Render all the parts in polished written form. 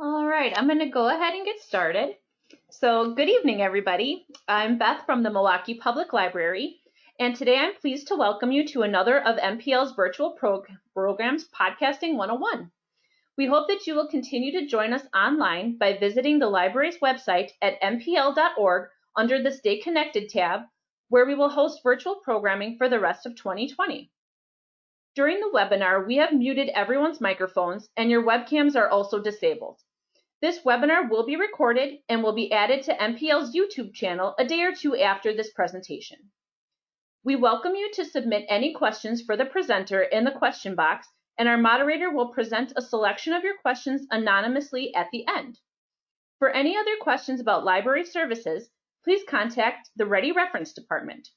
All right, I'm going to go ahead and get started. So, good evening, everybody. I'm Beth from the Milwaukee Public Library, and today I'm pleased to welcome you to another of MPL's virtual programs, Podcasting 101. We hope that you will continue to join us online by visiting the library's website at mpl.org under the Stay Connected tab, where we will host virtual programming for the rest of 2020. During the webinar, we have muted everyone's microphones, and your webcams are also disabled. This webinar will be recorded and will be added to MPL's YouTube channel a day or two after this presentation. We welcome you to submit any questions for the presenter in the question box, and our moderator will present a selection of your questions anonymously at the end. For any other questions about library services, please contact the Ready Reference Department.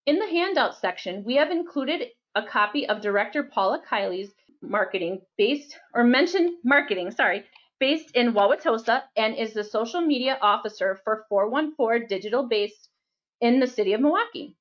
In the handout section, we have included a copy of Director Paula Kiley's based in Wauwatosa and is the social media officer for 414 Digital based in the city of Milwaukee.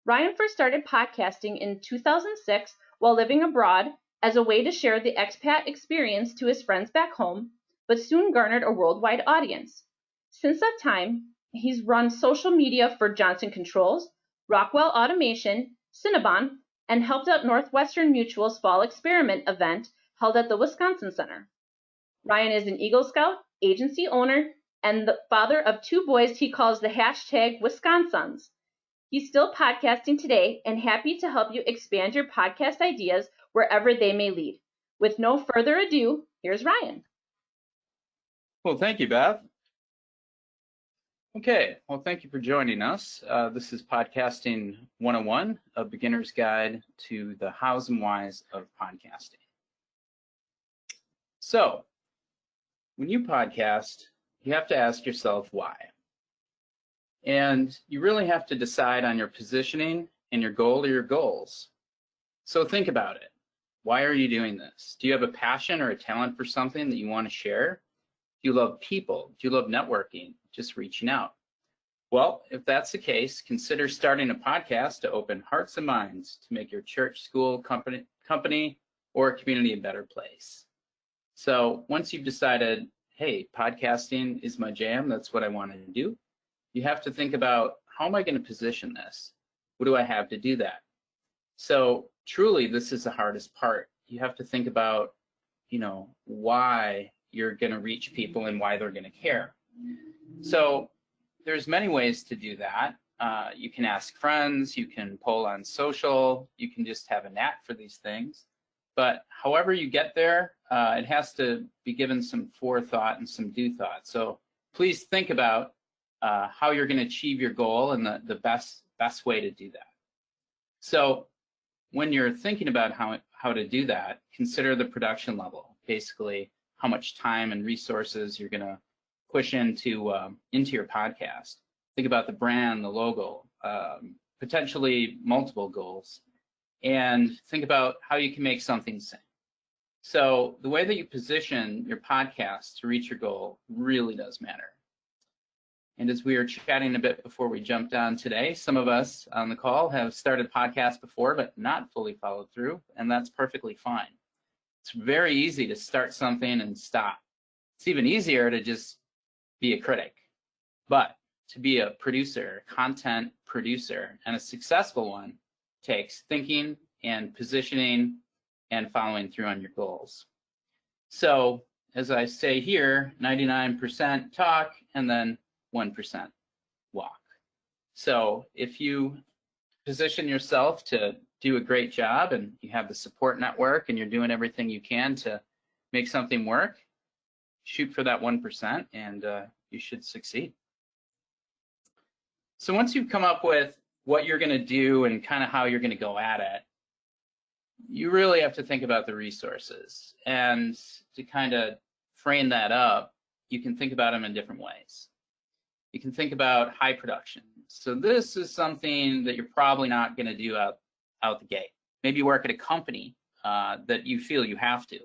Ryan first started podcasting in 2006 while living abroad as a way to share the expat experience to his friends back home, but soon garnered a worldwide audience. Since that time, he's run social media for Johnson Controls, Rockwell Automation, Cinnabon, and helped out Northwestern Mutual's Fall Experiment event held at the Wisconsin Center. Ryan is an Eagle Scout, agency owner, and the father of two boys he calls the hashtag Wisconsons. He's still podcasting today and happy to help you expand your podcast ideas wherever they may lead. With no further ado, here's Ryan. Well, thank you, Beth. Okay, well, thank you for joining us. This is Podcasting 101, a beginner's guide to the hows and whys of podcasting. So, when you podcast, you have to ask yourself why. And you really have to decide on your positioning and your goal or your goals. So think about it. Why are you doing this? Do you have a passion or a talent for something that you want to share? Do you love people? Do you love networking? Just reaching out? Well, if that's the case, consider starting a podcast to open hearts and minds to make your church, school, company, or community a better place. So once you've decided, hey, podcasting is my jam, that's what I want to do, you have to think about, how am I going to position this? What do I have to do that? So truly, this is the hardest part. You have to think about, why you're going to reach people and why they're going to care. So there's many ways to do that. You can ask friends, you can poll on social, you can just have a knack for these things. But however you get there, it has to be given some forethought and some due thought. So please think about how you're going to achieve your goal and the best way to do that. So when you're thinking about how to do that, consider the production level, basically how much time and resources you're going to push into your podcast. Think about the brand, the logo, potentially multiple goals, and think about how you can make something sing. So the way that you position your podcast to reach your goal really does matter. And as we were chatting a bit before we jumped on today, some of us on the call have started podcasts before, but not fully followed through, and that's perfectly fine. It's very easy to start something and stop. It's even easier to just be a critic. But to be a producer, content producer, and a successful one takes thinking and positioning and following through on your goals. So as I say here, 99% talk and then 1% walk. So if you position yourself to do a great job and you have the support network and you're doing everything you can to make something work, shoot for that 1% and you should succeed. So once you've come up with what you're going to do and kind of how you're going to go at it, you really have to think about the resources. And to kind of frame that up, you can think about them in different ways. You can think about high production. So this is something that you're probably not going to do out the gate. Maybe you work at a company that you feel you have to.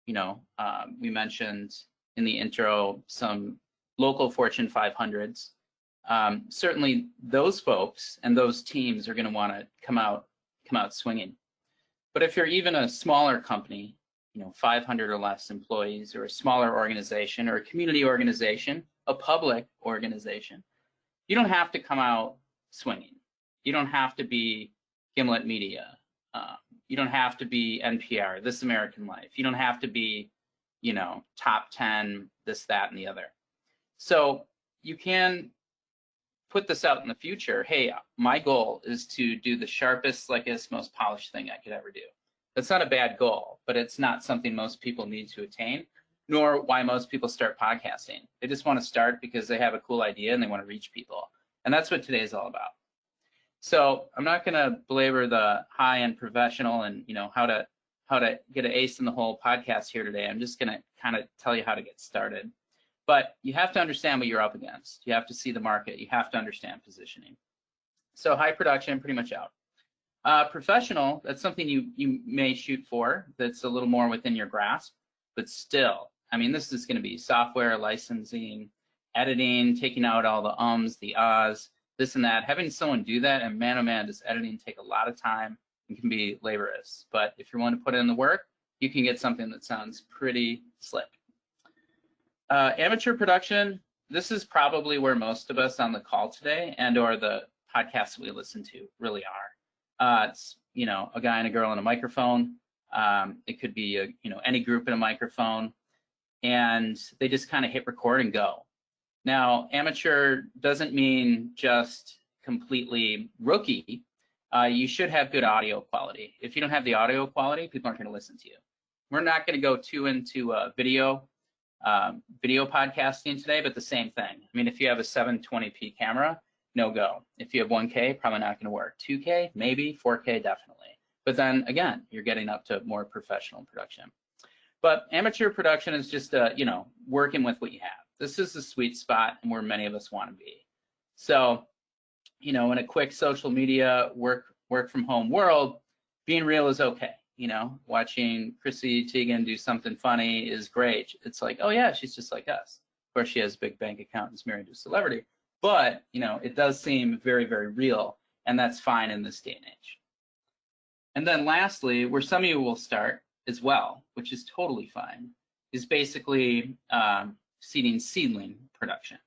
We mentioned in the intro some local Fortune 500s. Certainly those folks and those teams are going to want to come out swinging. But if you're even a smaller company, 500 or less employees, or a smaller organization, or a community organization, a public organization, you don't have to come out swinging. You don't have to be Gimlet Media. You don't have to be NPR, This American Life. You don't have to be, top 10, this, that, and the other. So you can put this out in the future. Hey, my goal is to do the sharpest, slickest, most polished thing I could ever do. That's not a bad goal, but it's not something most people need to attain, nor why most people start podcasting. They just want to start because they have a cool idea and they want to reach people. And that's what today is all about. So I'm not going to belabor the high-end professional and how to get an ace in the hole podcast here today. I'm just going to kind of tell you how to get started. But you have to understand what you're up against. You have to see the market. You have to understand positioning. So high production, pretty much out. Professional, that's something you may shoot for that's a little more within your grasp, but still, I mean, this is going to be software licensing, editing, taking out all the ums, the ahs, this and that. Having someone do that, and man, oh man, does editing take a lot of time and can be laborious. But if you're willing to put in the work, you can get something that sounds pretty slick. Amateur production, this is probably where most of us on the call today and or the podcasts we listen to really are. It's, a guy and a girl and a microphone. It could be, any group in a microphone, and they just kind of hit record and go. Now, amateur doesn't mean just completely rookie. You should have good audio quality. If you don't have the audio quality, people aren't going to listen to you. We're not going to go too into video podcasting today, but the same thing. I mean, if you have a 720p camera, no go. If you have 1K, probably not going to work. 2K, maybe. 4K, definitely. But then again, you're getting up to more professional production. But amateur production is just, working with what you have. This is the sweet spot and where many of us want to be. So, in a quick social media work from home world, being real is okay. Watching Chrissy Teigen do something funny is great. It's like, oh yeah, she's just like us. Of course, she has a big bank account and is married to a celebrity. But, it does seem very, very real, and that's fine in this day and age. And then lastly, where some of you will start as well, which is totally fine, is basically seedling production.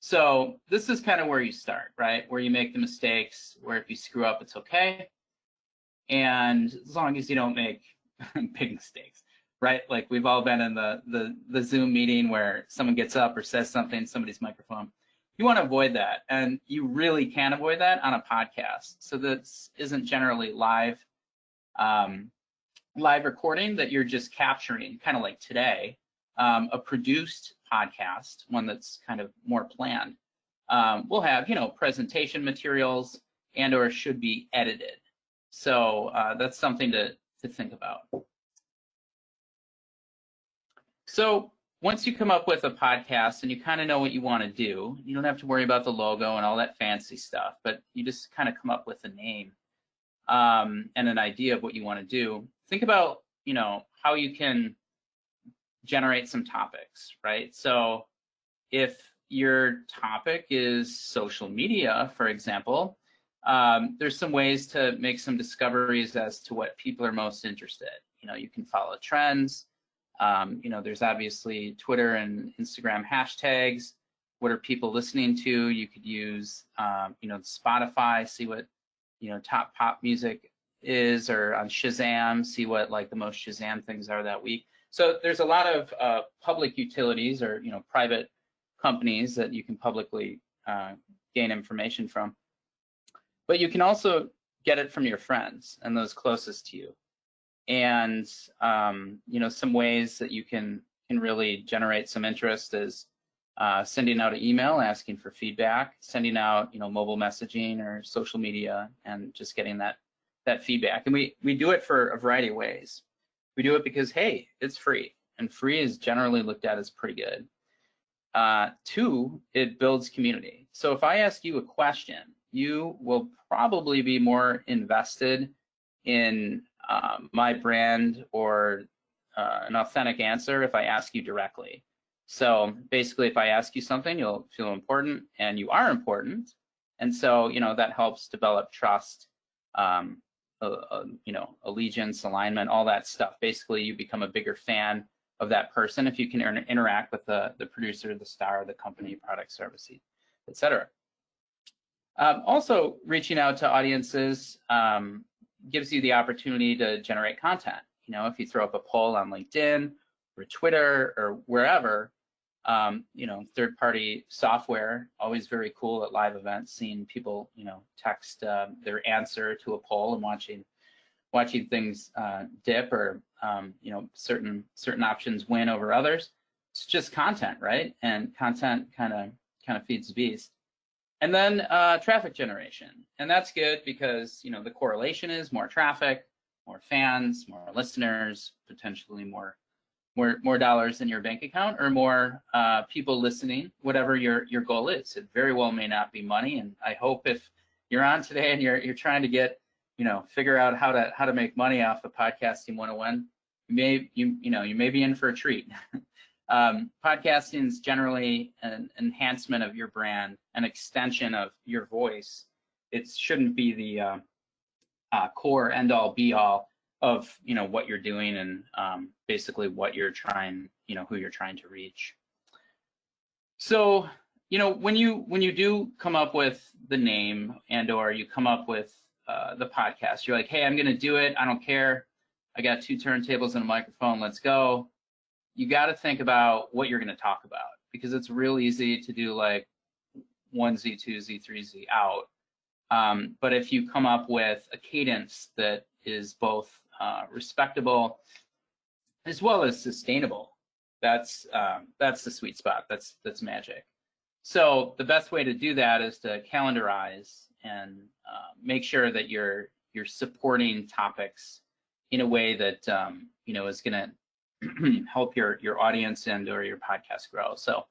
So this is kind of where you start, right? Where you make the mistakes, where if you screw up, it's okay. And as long as you don't make big mistakes, right? Like we've all been in the Zoom meeting where someone gets up or says something in somebody's microphone. You want to avoid that, and you really can avoid that on a podcast. So this isn't generally live recording that you're just capturing, kind of like today, a produced podcast, one that's kind of more planned. We'll have, presentation materials and or should be edited. So that's something to think about. So once you come up with a podcast and you kind of know what you want to do, you don't have to worry about the logo and all that fancy stuff, but you just kind of come up with a name and an idea of what you want to do. Think about, how you can generate some topics, right? So if your topic is social media, for example, there's some ways to make some discoveries as to what people are most interested. You can follow trends. There's obviously Twitter and Instagram hashtags. What are people listening to? You could use, Spotify, see what, top pop music is, or on Shazam, see what like the most Shazam things are that week. So there's a lot of public utilities or, private companies that you can publicly gain information from. But you can also get it from your friends and those closest to you. And, some ways that you can really generate some interest is sending out an email asking for feedback, sending out, mobile messaging or social media, and just getting that feedback. And we do it for a variety of ways. We do it because, hey, it's free, and free is generally looked at as pretty good. 2, it builds community. So if I ask you a question, you will probably be more invested in my brand or an authentic answer if I ask you directly. So basically, if I ask you something, you'll feel important, and you are important. And so, that helps develop trust allegiance, alignment, all that stuff. Basically, you become a bigger fan of that person if you can interact with the producer, the star, the company, product, service, etc. Also, reaching out to audiences gives you the opportunity to generate content. If you throw up a poll on LinkedIn or Twitter or wherever, third-party software, always very cool at live events, seeing people, text their answer to a poll and watching things dip or, certain options win over others. It's just content, right? And content kind of feeds the beast. And then traffic generation, and that's good because the correlation is more traffic, more fans, more listeners, potentially more dollars in your bank account, or more people listening, whatever your goal is. It very well may not be money, and I hope if you're on today and you're trying to get figure out how to make money off of Podcasting 101, you may be in for a treat. Podcasting is generally an enhancement of your brand, an extension of your voice. It shouldn't be the core end all be all of what you're doing and basically what you're trying, who you're trying to reach. So when you do come up with the name or you come up with the podcast, you're like, hey, I'm gonna do it. I don't care. I got 2 turntables and a microphone. Let's go. You got to think about what you're going to talk about, because it's real easy to do like 1Z, 2Z, 3Z out. But if you come up with a cadence that is both respectable as well as sustainable, that's the sweet spot. That's magic. So the best way to do that is to calendarize and make sure that you're supporting topics in a way that is going to help your audience and or your podcast grow. So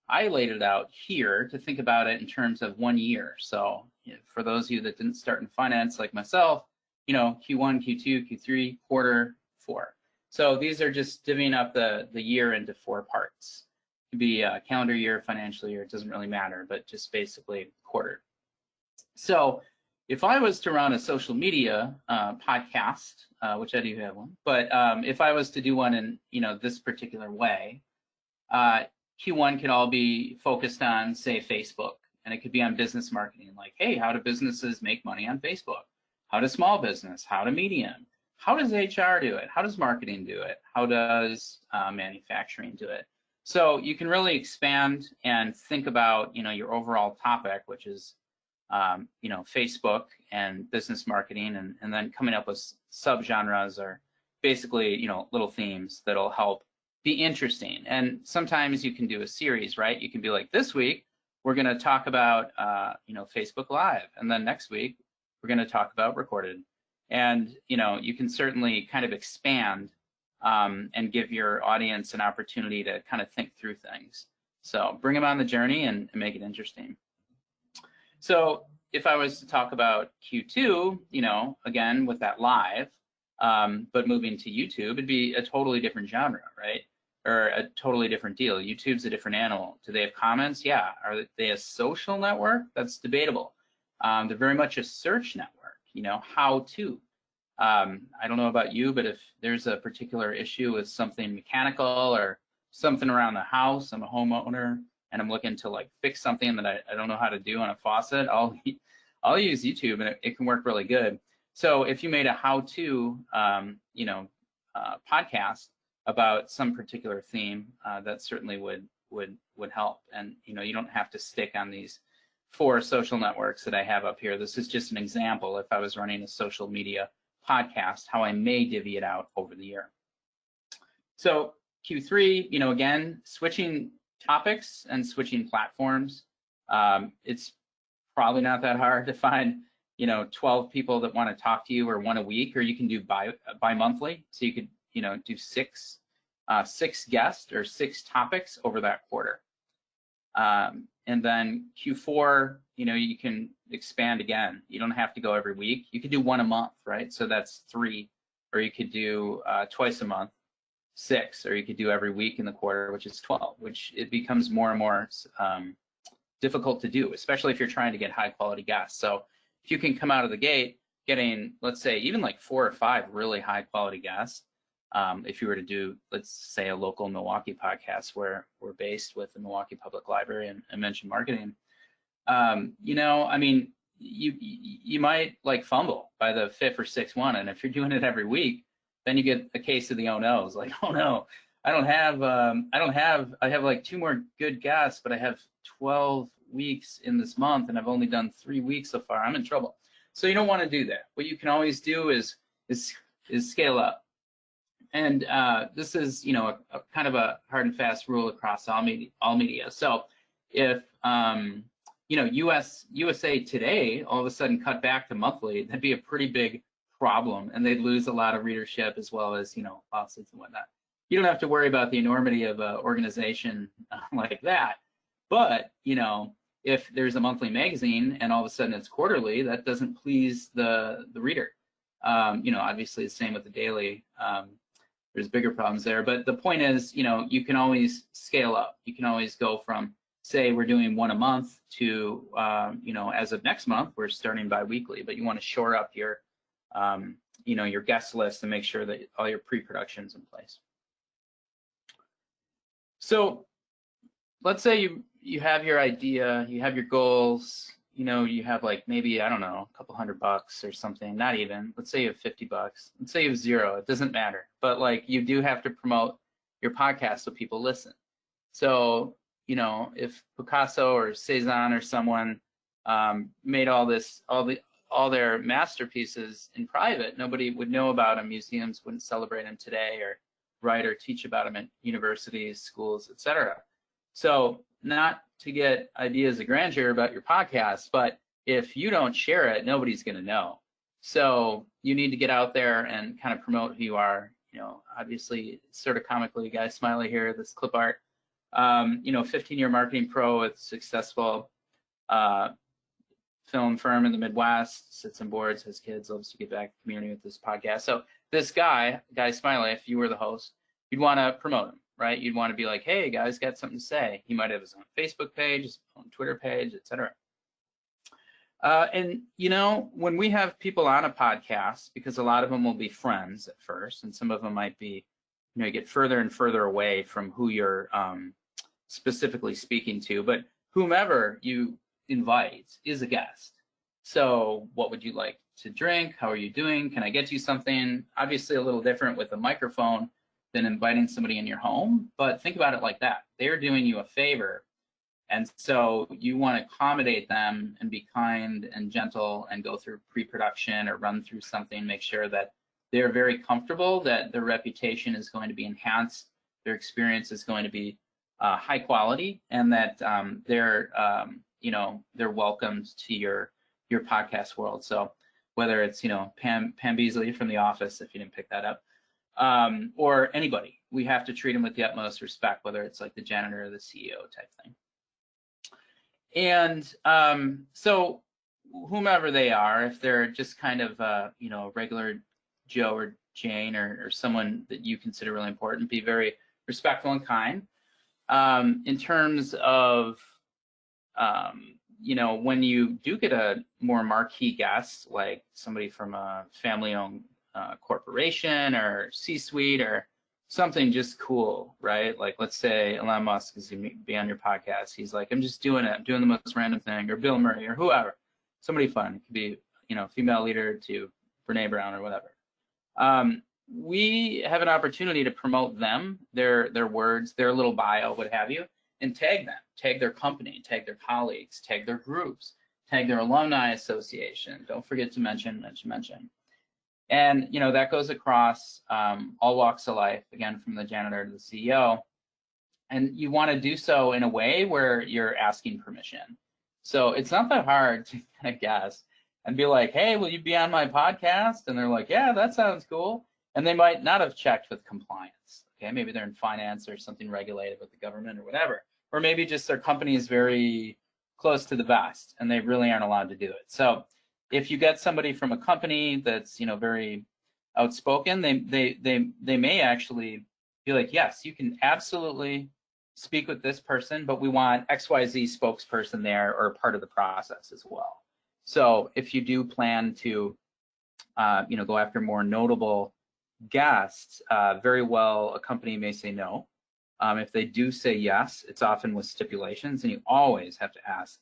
I laid it out here to think about it in terms of 1 year. So for those of you that didn't start in finance like myself, Q1, Q2, Q3, quarter 4. So these are just divvying up the year into 4 parts. It could be a calendar year, financial year, it doesn't really matter, but just basically quarter. So if I was to run a social media podcast, which I do have one, but if I was to do one in this particular way, Q1 could all be focused on, say, Facebook, and it could be on business marketing, like, hey, how do businesses make money on Facebook? How does small business? How do medium? How does HR do it? How does marketing do it? How does manufacturing do it? So you can really expand and think about your overall topic, which is Facebook and business marketing, and then coming up with subgenres or basically, little themes that'll help be interesting. And sometimes you can do a series, right? You can be like, this week, we're going to talk about, Facebook Live. And then next week, we're going to talk about recorded. And, you can certainly kind of expand and give your audience an opportunity to kind of think through things. So bring them on the journey and make it interesting. So if I was to talk about Q2, again, with that live, but moving to YouTube, it'd be a totally different genre, right? Or a totally different deal. YouTube's a different animal. Do they have comments? Yeah. Are they a social network? That's debatable. They're very much a search network, how to. I don't know about you, but if there's a particular issue with something mechanical or something around the house, I'm a homeowner, and I'm looking to like fix something that I don't know how to do on a faucet, I'll use YouTube, and it can work really good. So if you made a how-to, podcast about some particular theme, that certainly would help. And you don't have to stick on these 4 social networks that I have up here. This is just an example. If I was running a social media podcast, how I may divvy it out over the year. So Q3, again, switching topics and switching platforms. It's probably not that hard to find 12 people that want to talk to you, or 1 a week, or you can do bi-monthly. So you could do 6 guests or 6 topics over that quarter. And then Q4, you can expand again. You don't have to go every week. You could do 1 a month, right? So that's 3, or you could do twice a month, 6, or you could do every week in the quarter, which is 12, which it becomes more and more difficult to do, especially if you're trying to get high quality guests. So if you can come out of the gate, getting, let's say, even like 4 or 5 really high quality guests. If you were to do, let's say, a local Milwaukee podcast where we're based with the Milwaukee Public Library and mention marketing, you know, I mean, you might like fumble by the 5th or 6th one, and if you're doing it every week, then you get a case of the oh no's, like, oh no, I have like 2 more good guests, but I have 12 weeks in this month and I've only done 3 weeks so far. I'm in trouble. So you don't want to do that. What you can always do is scale up. And this is, you know, a kind of a hard and fast rule across all media. So if you know, USA Today all of a sudden cut back to monthly, that'd be a pretty big problem, and they'd lose a lot of readership as well as, you know, lawsuits and whatnot. You don't have to worry about the enormity of an organization like that. But, you know, if there's a monthly magazine and all of a sudden it's quarterly, that doesn't please the reader. You know, obviously the same with the daily. There's bigger problems there. But the point is, you know, you can always scale up. You can always go from, say, we're doing 1 a month to, you know, as of next month, we're starting bi-weekly. But you want to shore up your, you know, your guest list and make sure that all your pre-production's in place. So let's say you have your idea, you have your goals, you know, you have like maybe, I don't know, a couple $100 or something, not even, let's say you have $50, let's say you have 0, it doesn't matter. But like you do have to promote your podcast so people listen. So, you know, if Picasso or Cezanne or someone made all their masterpieces in private, nobody would know about them. Museums wouldn't celebrate them today or write or teach about them at universities, schools, etc. So not to get ideas of grandeur about your podcast, but if you don't share it, nobody's going to know. So you need to get out there and kind of promote who you are. You know, obviously, sort of comically, Guy Smiley here, this clip art. You know, 15-year marketing pro with successful film firm in the Midwest, sits on boards, has kids, loves to give back to the community with this podcast. So this Guy Smiley, if you were the host, you'd want to promote him, right? You'd want to be like, hey, Guy's got something to say. He might have his own Facebook page, his own Twitter page, etc. And, you know, when we have people on a podcast, because a lot of them will be friends at first, and some of them might be, you know, you get further and further away from who you're specifically speaking to, but whomever you invite is a guest. So what would you like to drink? How are you doing? Can I get you something? Obviously a little different with a microphone than inviting somebody in your home, but think about it like that. They're doing you a favor. And so you want to accommodate them and be kind and gentle and go through pre-production or run through something, make sure that they're very comfortable, that their reputation is going to be enhanced, their experience is going to be high quality, and that they're you know, they're welcomed to your podcast world. So whether it's, you know, Pam Beasley from The Office, if you didn't pick that up, or anybody, we have to treat them with the utmost respect, whether it's like the janitor or the CEO type thing. And so whomever they are, if they're just kind of you know, regular Joe or Jane or someone that you consider really important, be very respectful and kind. In terms of you know, when you do get a more marquee guest, like somebody from a family-owned corporation or C-suite or something just cool, right? Like, let's say Elon Musk is going to be on your podcast. He's like, I'm just doing it. I'm doing the most random thing. Or Bill Murray or whoever. Somebody fun. It could be, you know, female leader to Brene Brown or whatever. We have an opportunity to promote them, their words, their little bio, what have you, and tag them, tag their company, tag their colleagues, tag their groups, tag their alumni association. Don't forget to mention. And, you know, that goes across all walks of life, again, from the janitor to the CEO. And you want to do so in a way where you're asking permission. So it's not that hard to kind of guess and be like, hey, will you be on my podcast? And they're like, yeah, that sounds cool. And they might not have checked with compliance. Okay, maybe they're in finance or something regulated with the government or whatever. Or maybe just their company is very close to the vest and they really aren't allowed to do it. So if you get somebody from a company that's, you know, very outspoken, they may actually be like, yes, you can absolutely speak with this person, but we want XYZ spokesperson there or part of the process as well. So if you do plan to go after more notable guests, very well a company may say no. If they do say yes, it's often with stipulations, and you always have to ask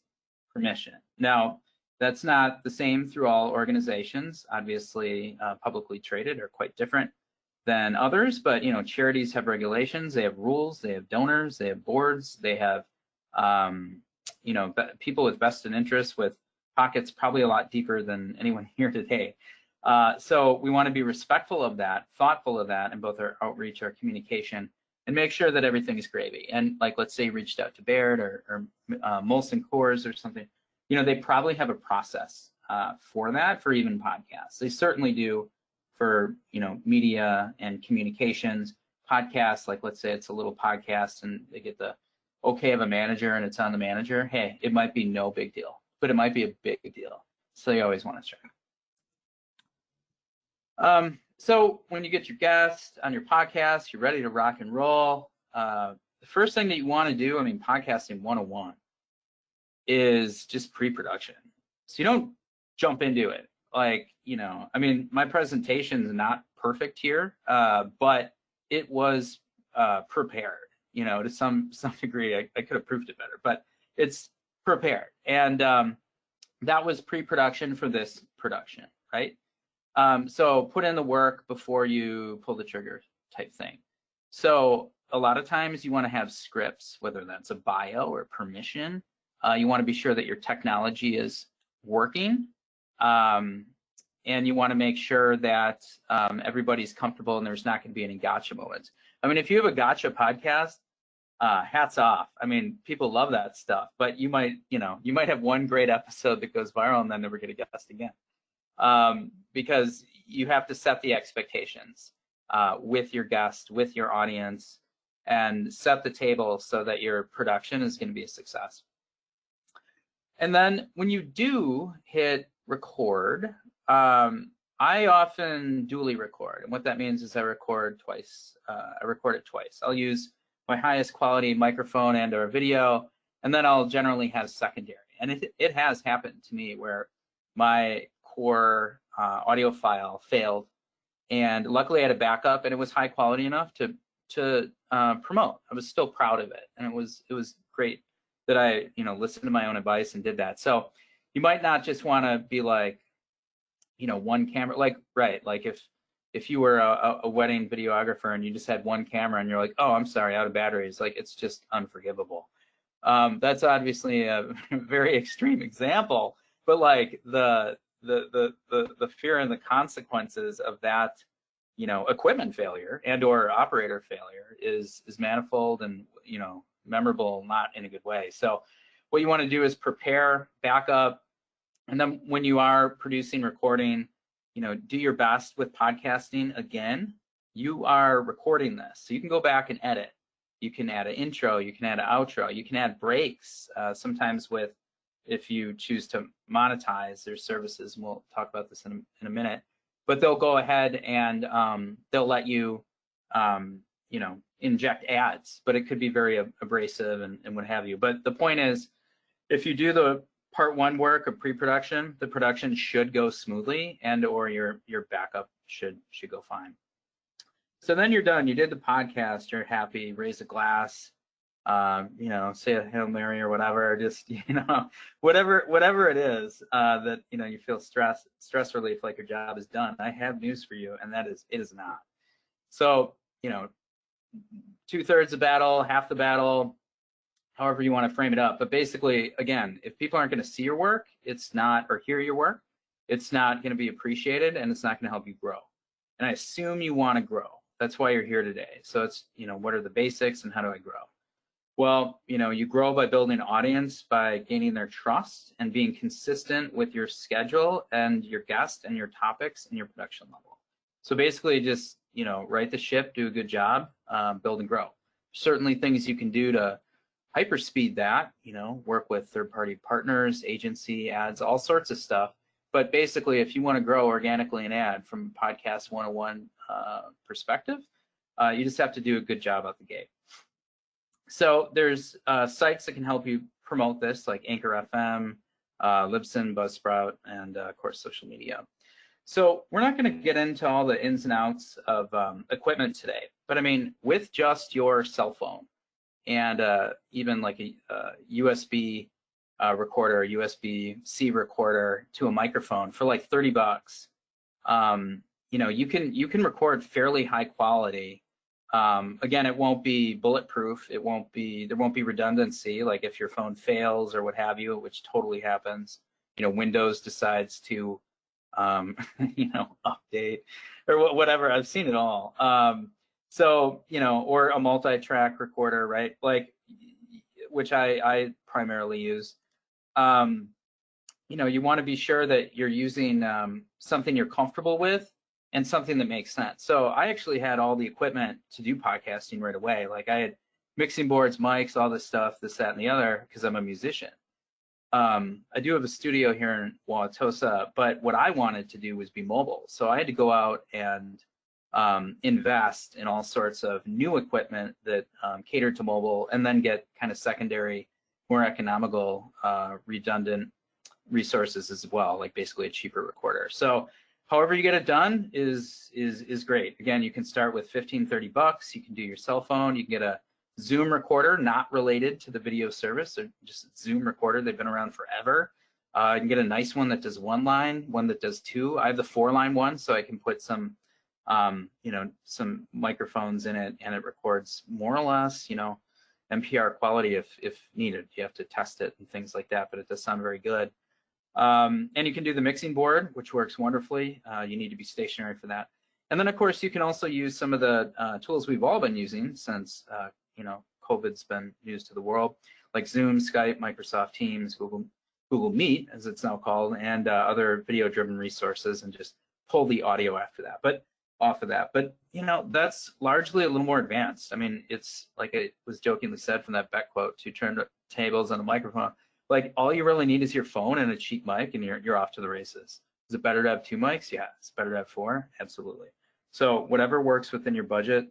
permission. Now, that's not the same through all organizations. Obviously, publicly traded are quite different than others, but charities have regulations, they have rules, they have donors, they have boards, they have people with vested interests with pockets probably a lot deeper than anyone here today. So we want to be respectful of that, thoughtful of that in both our outreach, our communication, and make sure that everything is gravy. And like, let's say you reached out to Baird or Molson Coors or something, they probably have a process for that, for even podcasts. They certainly do for, media and communications. Podcasts, like let's say it's a little podcast and they get the okay of a manager and it's on the manager. Hey, it might be no big deal, but it might be a big deal. So you always want to check. So when you get your guest on your podcast, you're ready to rock and roll. The first thing that you want to do, podcasting 101, is just pre-production. So you don't jump into it. My presentation is not perfect here, but it was prepared, to some degree. I could have proved it better, but it's prepared. And that was pre-production for this production, right? So put in the work before you pull the trigger type thing. So a lot of times you want to have scripts, whether that's a bio or permission. You want to be sure that your technology is working. And you want to make sure that everybody's comfortable and there's not going to be any gotcha moments. If you have a gotcha podcast, hats off. People love that stuff, but you might have one great episode that goes viral and then never get a guest again. Because you have to set the expectations with your guest, with your audience, and set the table so that your production is going to be a success. And then when you do hit record, I often dually record. And what that means is I record twice. I record it twice. I'll use my highest quality microphone and or video, and then I'll generally have secondary. And it has happened to me where my core audio file failed, and luckily I had a backup and it was high quality enough to promote. I was still proud of it, and it was great that I listened to my own advice and did that. So you might not just want to be like one camera, like if you were a wedding videographer and you just had one camera and you're like, oh, I'm sorry, out of batteries, like it's just unforgivable. That's obviously a very extreme example, but like the fear and the consequences of that, equipment failure and or operator failure is manifold and, memorable, not in a good way. So what you want to do is prepare, back up, and then when you are producing, recording, do your best with podcasting. Again, you are recording this, so you can go back and edit. You can add an intro, you can add an outro, you can add breaks, sometimes if you choose to monetize their services, and we'll talk about this in a minute, but they'll go ahead and they'll let you, inject ads, but it could be very abrasive and what have you. But the point is, if you do the part one work of pre-production, the production should go smoothly, and or your backup should go fine. So then you're done. You did the podcast. You're happy. Raise a glass. Say a Hail Mary or whatever. Just whatever it is that you feel stress relief, like your job is done. I have news for you, and that is it is not. So 2/3 the battle, half the battle, however you want to frame it up. But basically, again, if people aren't going to see your work, or hear your work, it's not going to be appreciated, and it's not going to help you grow. And I assume you want to grow. That's why you're here today. So it's, what are the basics and how do I grow? Well, you grow by building an audience, by gaining their trust and being consistent with your schedule and your guest and your topics and your production level. So basically just, right the ship, do a good job, build and grow. Certainly things you can do to hyperspeed that, work with third-party partners, agency, ads, all sorts of stuff. But basically, if you want to grow organically and ad from Podcast 101 perspective, you just have to do a good job out the gate. So there's sites that can help you promote this, like Anchor FM, Libsyn, Buzzsprout, and of course social media. So we're not going to get into all the ins and outs of equipment today, but I mean, with just your cell phone and even like a USB recorder, USB-C recorder to a microphone for like $30, you know, you can record fairly high quality. Again, it won't be bulletproof. There won't be redundancy. Like if your phone fails or what have you, which totally happens, you know, Windows decides to, you know, update or whatever. I've seen it all. So, you know, or a multi-track recorder, right? Like, which I primarily use. You know, you want to be sure that you're using something you're comfortable with and something that makes sense. So I actually had all the equipment to do podcasting right away. Like I had mixing boards, mics, all this stuff, this, that, and the other, because I'm a musician. I do have a studio here in Wauwatosa, but what I wanted to do was be mobile. So I had to go out and invest in all sorts of new equipment that catered to mobile, and then get kind of secondary, more economical, redundant resources as well, like basically a cheaper recorder. So however you get it done is great. Again, you can start with $15-30. You can do your cell phone. You can get a Zoom recorder, not related to the video service, or just Zoom recorder. They've been around forever. You can get a nice one that does one line, one that does two. I have the 4-line one, so I can put some, you know, some microphones in it, and it records more or less, you know, NPR quality if needed. You have to test it and things like that, but it does sound very good. And you can do the mixing board, which works wonderfully. You need to be stationary for that. And then, of course, you can also use some of the tools we've all been using since, you know, COVID's been news to the world, like Zoom, Skype, Microsoft Teams, Google Meet, as it's now called, and other video-driven resources, and just pull the audio after that, but off of that. But, you know, that's largely a little more advanced. I mean, it's like it was jokingly said from that Beck quote, to turn tables on a microphone. Like all you really need is your phone and a cheap mic, and you're off to the races. Is it better to have 2 mics? Yeah. It's better to have 4? Absolutely. So whatever works within your budget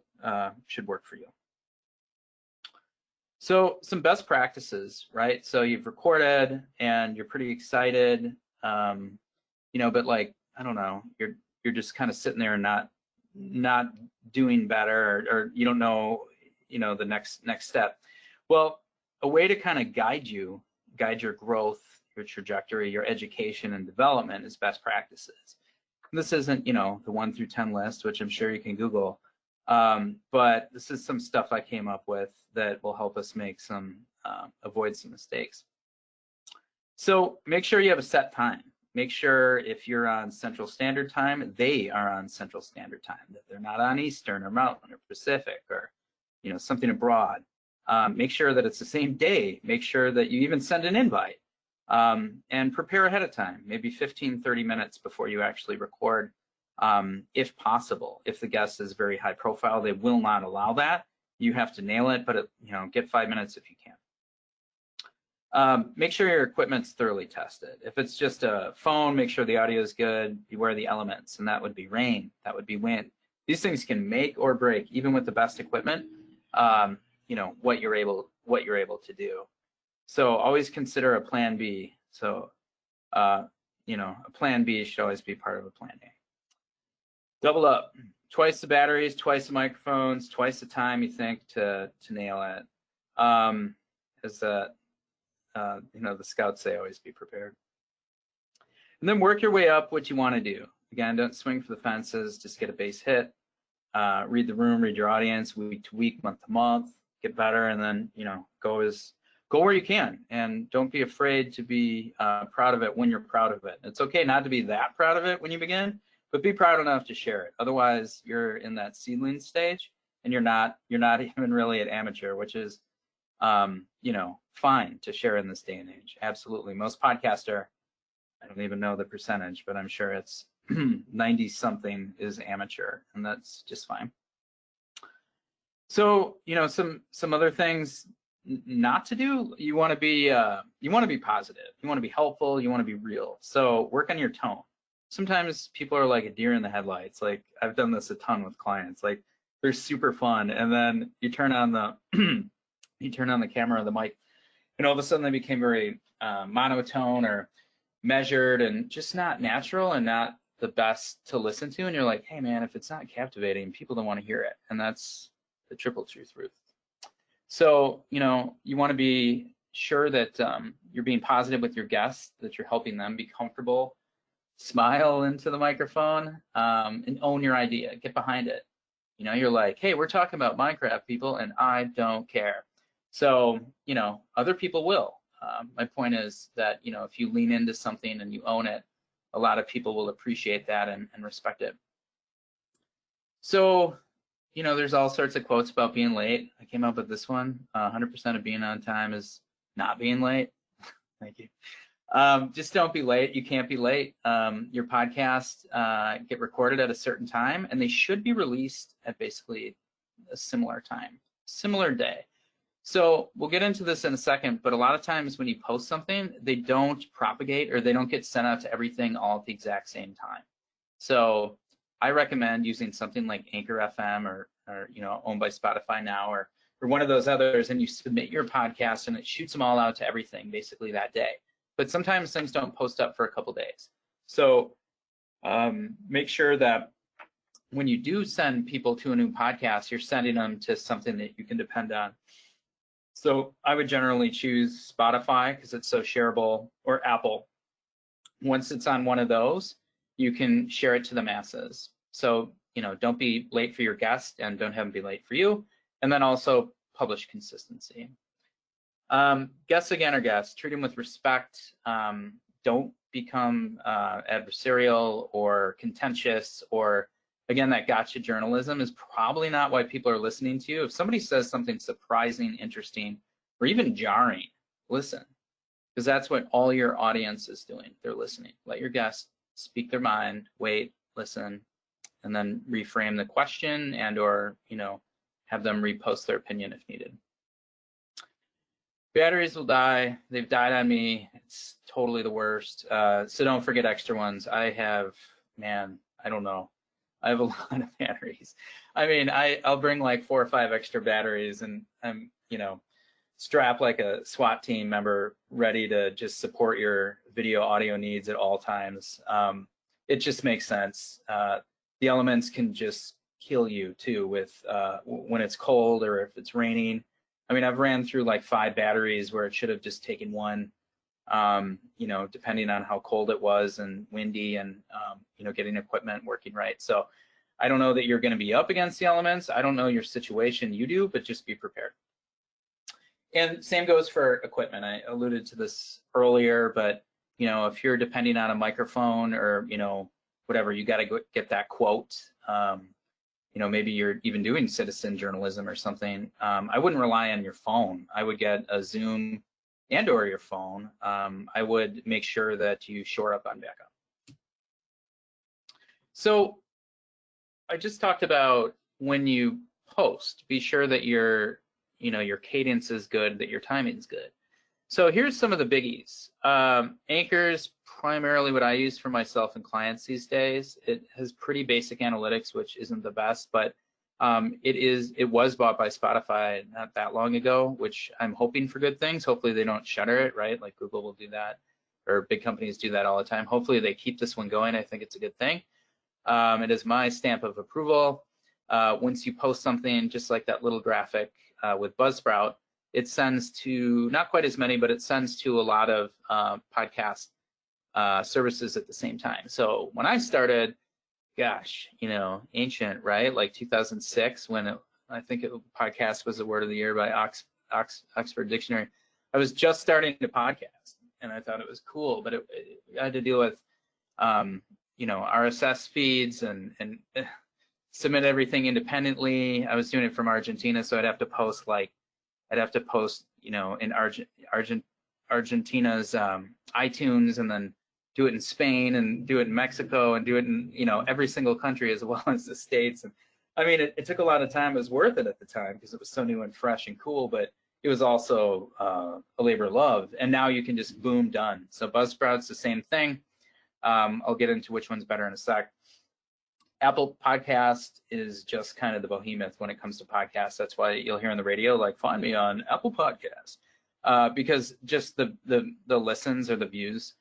should work for you. So some best practices, right? So you've recorded and you're pretty excited, you know, but like, I don't know, you're just kind of sitting there and not doing better, or you don't know, you know, the next step. Well, a way to kind of guide your growth, your trajectory, your education and development is best practices. And this isn't, you know, the 1 through 10 list, which I'm sure you can Google, but this is some stuff I came up with that will help us make some, avoid some mistakes. So make sure you have a set time. Make sure if you're on Central Standard Time, they are on Central Standard Time, that they're not on Eastern or Mountain or Pacific or, you know, something abroad. Make sure that it's the same day. Make sure that you even send an invite, and prepare ahead of time, maybe 15-30 minutes before you actually record, if possible. If the guest is very high profile, they will not allow that. You have to nail it, but you know, get 5 minutes if you can. Make sure your equipment's thoroughly tested. If it's just a phone, make sure the audio is good. Beware the elements, and that would be rain, that would be wind. These things can make or break, even with the best equipment, you know, what you're able to do. So always consider a plan B. So, you know, a plan B should always be part of a plan A. Double up. Twice the batteries, twice the microphones, twice the time you think to nail it. As you know, the scouts say, always be prepared. And then work your way up what you want to do. Again, don't swing for the fences, just get a base hit. Read the room, read your audience, week to week, month to month, get better, and then, you know, go where you can, and don't be afraid to be proud of it when you're proud of it. It's okay not to be that proud of it when you begin, but be proud enough to share it. Otherwise, you're in that seedling stage, and you're not even really at amateur, which is, you know, fine to share in this day and age. Absolutely, most podcasts are, I don't even know the percentage, but I'm sure it's 90 something is amateur, and that's just fine. So, you know, some other things not to do. You want to be positive. You want to be helpful. You want to be real. So work on your tone. Sometimes people are like a deer in the headlights. Like I've done this a ton with clients. Like they're super fun, and then you turn on the camera or the mic, and all of a sudden they became very monotone or measured and just not natural and not the best to listen to, and you're like, hey man, if it's not captivating, people don't want to hear it. And that's the triple truth, Ruth. So, you know, you want to be sure that you're being positive with your guests, that you're helping them be comfortable, smile into the microphone, and own your idea, get behind it. You know, you're like, hey, we're talking about Minecraft, people, and I don't care. So, you know, other people will. My point is that, you know, if you lean into something and you own it, a lot of people will appreciate that and respect it. So, you know, there's all sorts of quotes about being late. I came up with this one. 100% of being on time is not being late. Thank you. Just don't be late. You can't be late. Your podcasts get recorded at a certain time, and they should be released at basically a similar time, similar day. So we'll get into this in a second, but a lot of times when you post something, they don't propagate or they don't get sent out to everything all at the exact same time. So I recommend using something like Anchor FM or you know, owned by Spotify now, or one of those others, and you submit your podcast and it shoots them all out to everything basically that day. But sometimes things don't post up for a couple days. So make sure that when you do send people to a new podcast, you're sending them to something that you can depend on. So I would generally choose Spotify because it's so shareable, or Apple. Once it's on one of those, you can share it to the masses. So, you know, don't be late for your guest and don't have them be late for you. And then also publish consistency. Guests again are guests. Treat them with respect. Don't become adversarial or contentious, or again, that gotcha journalism is probably not why people are listening to you. If somebody says something surprising, interesting, or even jarring, listen, because that's what all your audience is doing. They're listening. Let your guests speak their mind, wait, listen, and then reframe the question and or, you know, have them repost their opinion if needed. Batteries will die. They've died on me. It's totally the worst. So don't forget extra ones. I have, man, I don't know. I have a lot of batteries. I mean, I'll bring like 4 or 5 extra batteries, and I'm, you know, strapped like a SWAT team member, ready to just support your video audio needs at all times. It just makes sense. The elements can just kill you too with when it's cold or if it's raining. I mean, I've ran through like 5 batteries where it should have just taken 1. You know, depending on how cold it was and windy and, you know, getting equipment working right. So I don't know that you're going to be up against the elements. I don't know your situation, you do, but just be prepared. And same goes for equipment. I alluded to this earlier, but, you know, if you're depending on a microphone or, you know, whatever, you got to get that quote. You know, maybe you're even doing citizen journalism or something. I wouldn't rely on your phone. I would get a Zoom and or your phone. I would make sure that you shore up on backup. So I just talked about when you post, be sure that your, you know, your cadence is good, that your timing is good. So here's some of the biggies. Anchor is primarily what I use for myself and clients these days. It has pretty basic analytics, which isn't the best, but it was bought by Spotify not that long ago, which I'm hoping for good things. Hopefully they don't shutter it, right? Like Google will do that, or big companies do that all the time. Hopefully they keep this one going. I think it's a good thing. It is my stamp of approval. Once you post something, just like that little graphic with Buzzsprout, it sends to, not quite as many, but it sends to a lot of podcast services at the same time. So when I started, gosh, you know, ancient, right? Like 2006, when I think podcast was the word of the year by Oxford Dictionary. I was just starting to podcast, and I thought it was cool, but I had to deal with, you know, RSS feeds and submit everything independently. I was doing it from Argentina, so I'd have to post, you know, in Argentina's iTunes, and then do it in Spain and do it in Mexico and do it in, you know, every single country as well as the States. And I mean, it took a lot of time. It was worth it at the time because it was so new and fresh and cool, but it was also a labor of love. And now you can just boom, done. So Buzzsprout's the same thing. I'll get into which one's better in a sec. Apple Podcast is just kind of the behemoth when it comes to podcasts. That's why you'll hear on the radio, like, find me on Apple Podcasts, because just the listens or the views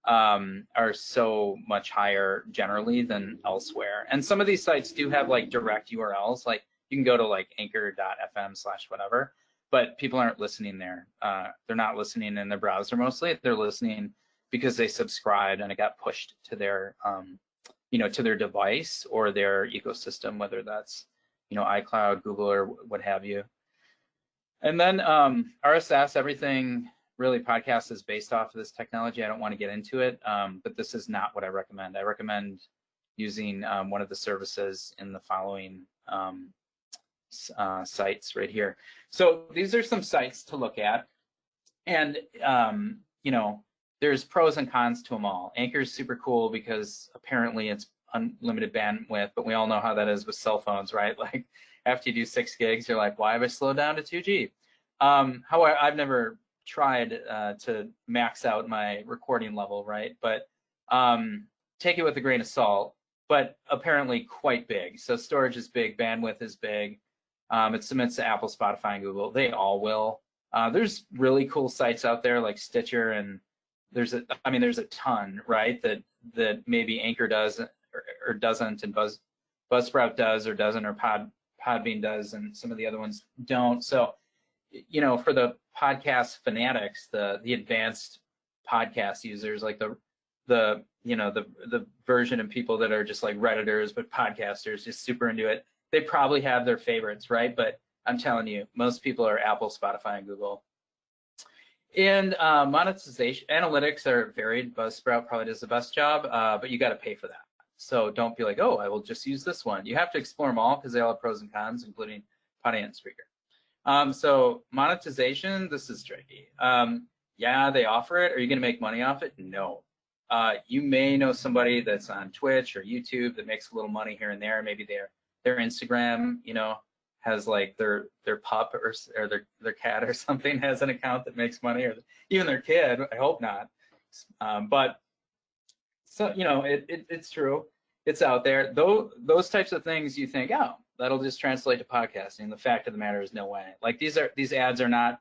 are so much higher generally than elsewhere. And some of these sites do have like direct URLs, like you can go to like anchor.fm/whatever, but people aren't listening there. They're not listening in their browser mostly. They're listening because they subscribed and it got pushed to their, to their device or their ecosystem, whether that's, iCloud, Google, or what have you. And then RSS, everything really podcast is based off of this technology. I don't want to get into it, but this is not what I recommend. I recommend using one of the services in the following sites right here. So these are some sites to look at, and there's pros and cons to them all. Anchor is super cool because apparently it's unlimited bandwidth, but we all know how that is with cell phones, right? Like after you do 6 gigs, you're like, why have I slowed down to 2G? However, I've never tried to max out my recording level, right? But take it with a grain of salt, but apparently quite big. So storage is big, bandwidth is big. It submits to Apple, Spotify, and Google. They all will. There's really cool sites out there like Stitcher, and there's a ton, right? That maybe Anchor does or doesn't, and Buzzsprout does or doesn't, or Podbean does, and some of the other ones don't. So, for the podcast fanatics, the advanced podcast users, like the version of people that are just like Redditors but podcasters, just super into it, they probably have their favorites, right? But I'm telling you, most people are Apple, Spotify, and Google. And monetization analytics are varied. Buzzsprout probably does the best job, but you got to pay for that. So don't be like, oh, I will just use this one. You have to explore them all because they all have pros and cons, including Podiant and Spreaker. So monetization, this is tricky. Yeah, they offer it. Are you going to make money off it? No. You may know somebody that's on Twitch or YouTube that makes a little money here and there. Maybe their Instagram, has like their pup or their cat or something has an account that makes money, or even their kid. I hope not. But so it's true. It's out there. Those types of things you think, oh, that'll just translate to podcasting. The fact of the matter is no way. Like these ads are not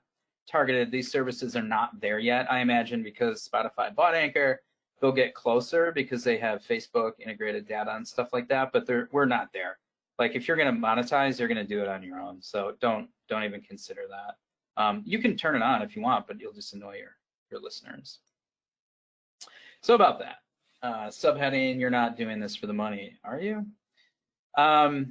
targeted. These services are not there yet. I imagine because Spotify bought Anchor, they'll get closer because they have Facebook integrated data and stuff like that. But we're not there. Like if you're going to monetize, you're going to do it on your own. So don't even consider that. You can turn it on if you want, but you'll just annoy your listeners. So about that. Subheading, you're not doing this for the money, are you?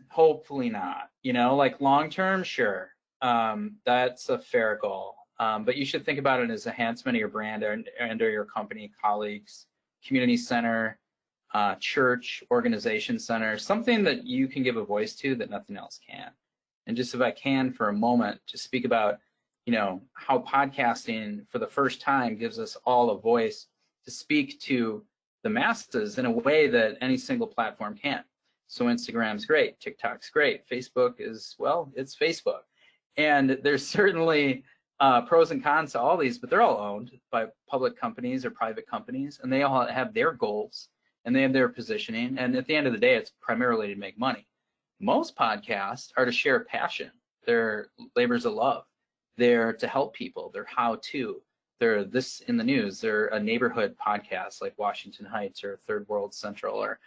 Hopefully not. Like long term, sure. That's a fair goal. But you should think about it as enhancement of your brand and or your company, colleagues, community center, church, organization center, something that you can give a voice to that nothing else can. And just if I can for a moment, just speak about, how podcasting for the first time gives us all a voice to speak to the masses in a way that any single platform can't. So Instagram's great, TikTok's great, Facebook is, well, it's Facebook. And there's certainly pros and cons to all these, but they're all owned by public companies or private companies, and they all have their goals and they have their positioning. And at the end of the day, it's primarily to make money. Most podcasts are to share passion. They're labors of love. They're to help people. They're how-to. They're this in the news. They're a neighborhood podcast like Washington Heights or Third World Central or,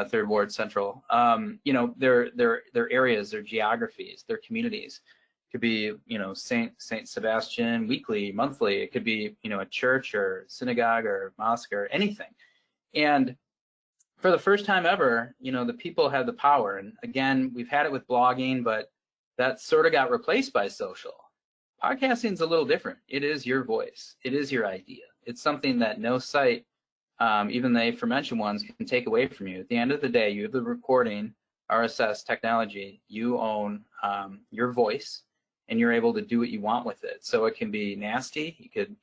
Third Ward Central. They're areas, their geographies, their communities. It could be, Saint Sebastian weekly, monthly. It could be, a church or synagogue or mosque or anything. And for the first time ever, the people have the power. And again, we've had it with blogging, but that sort of got replaced by social. Podcasting is a little different. It is your voice. It is your idea. It's something that no site, even the aforementioned ones, can take away from you. At the end of the day, you have the recording, RSS technology. You own your voice, and you're able to do what you want with it. So it can be nasty. You could,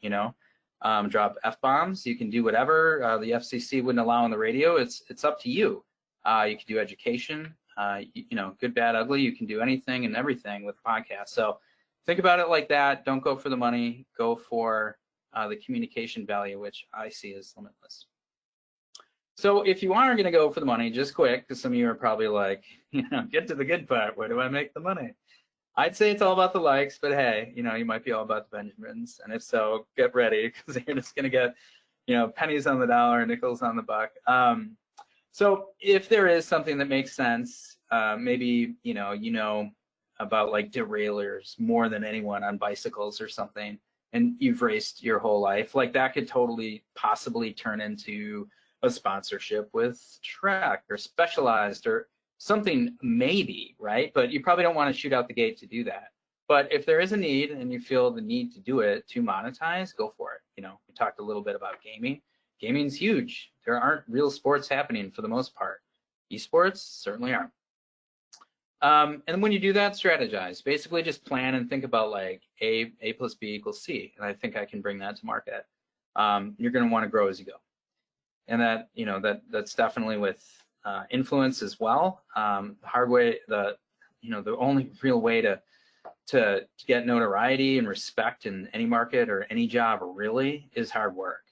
drop F-bombs. You can do whatever the FCC wouldn't allow on the radio. It's up to you. You can do education, good, bad, ugly. You can do anything and everything with podcasts. So think about it like that. Don't go for the money. Go for the communication value, which I see as limitless. So if you are going to go for the money, just quick, because some of you are probably like, get to the good part. Where do I make the money? I'd say it's all about the likes, but hey, you might be all about the Benjamins. And if so, get ready, because you're just going to get, pennies on the dollar, nickels on the buck. So if there is something that makes sense, maybe about like derailleurs more than anyone on bicycles or something, and you've raced your whole life, like that could totally possibly turn into a sponsorship with Trek or Specialized or something, maybe, right? But you probably don't want to shoot out the gate to do that. But if there is a need and you feel the need to do it to monetize, go for it. We talked a little bit about gaming. Gaming's huge. There aren't real sports happening for the most part. Esports certainly aren't. And when you do that, strategize. Basically just plan and think about like A plus B equals C. And I think I can bring that to market. You're going to want to grow as you go. And that's definitely with influence as well. The hard way, the only real way to get notoriety and respect in any market or any job really is hard work.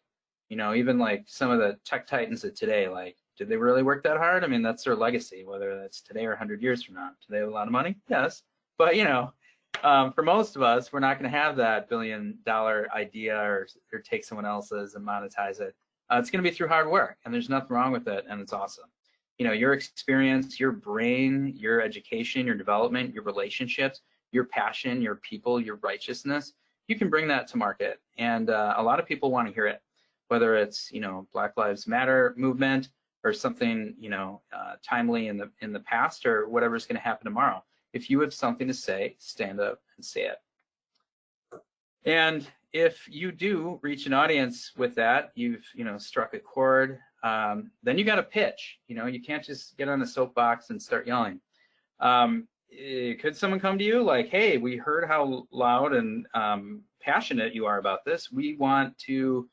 Even like some of the tech titans of today, like, did they really work that hard? I mean, that's their legacy, whether that's today or 100 years from now. Do they have a lot of money? Yes. But, for most of us, we're not going to have that $1 billion idea or take someone else's and monetize it. It's going to be through hard work, and there's nothing wrong with it, and it's awesome. Your experience, your brain, your education, your development, your relationships, your passion, your people, your righteousness, you can bring that to market. And a lot of people want to hear it, whether it's, Black Lives Matter movement or something, timely in the past or whatever's going to happen tomorrow. If you have something to say, stand up and say it. And if you do reach an audience with that, you've, struck a chord, then you got to pitch. You can't just get on a soapbox and start yelling. Could someone come to you like, hey, we heard how loud and passionate you are about this. We want to,